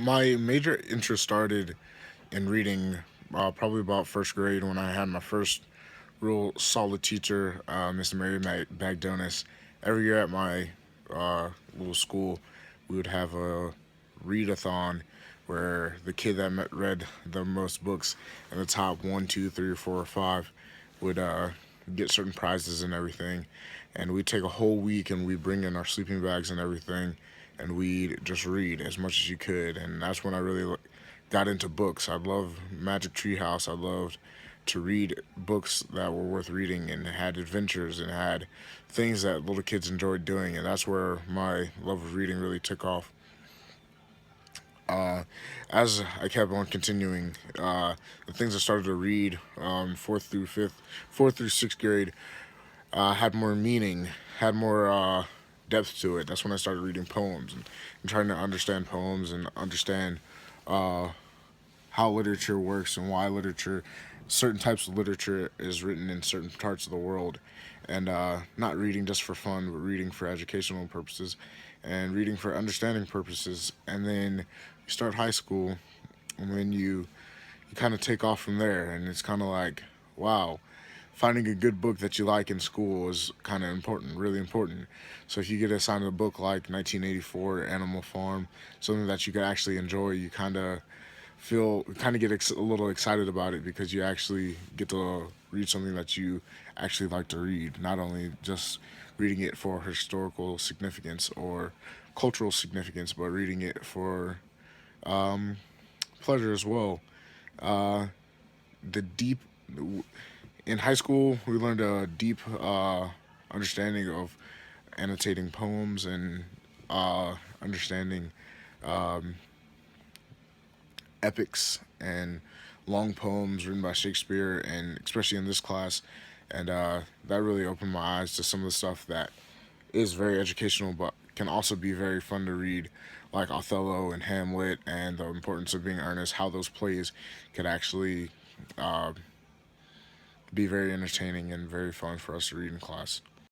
My major interest started in reading probably about first grade when I had my first real solid teacher, Mr. Mary Magdonis. Every year at my little school, we would have a readathon where the kid that read the most books in the top one, two, three, or four, or five would get certain prizes and everything. And we'd take a whole week and we'd bring in our sleeping bags and everything, and we'd just read as much as you could. And that's when I really got into books. I loved Magic Treehouse. I loved to read books that were worth reading and had adventures and had things that little kids enjoyed doing. And that's where my love of reading really took off. Uh, as I kept on continuing, the things I started to read fourth through sixth grade had more meaning, had more depth to it. That's when I started reading poems and trying to understand poems and understand uh, how literature works and why certain types of literature is written in certain parts of the world, and not reading just for fun, but reading for educational purposes and reading for understanding purposes. And then you start high school, and then you kind of take off from there, and it's kind of like, wow, finding a good book that you like in school is kind of important, really important. So if you get assigned a book like 1984 Animal Farm, something that you could actually enjoy, you kind of get a little excited about it because you actually get to read something that you actually like to read, not only just reading it for historical significance or cultural significance, but reading it for pleasure as well. Uh, the deep in high school, we learned a deep understanding of annotating poems and understanding epics and long poems written by Shakespeare, and especially in this class. And that really opened my eyes to some of the stuff that is very educational, but can also be very fun to read, like Othello and Hamlet, and the importance of being earnest, how those plays could actually uh, be very entertaining and very fun for us to read in class.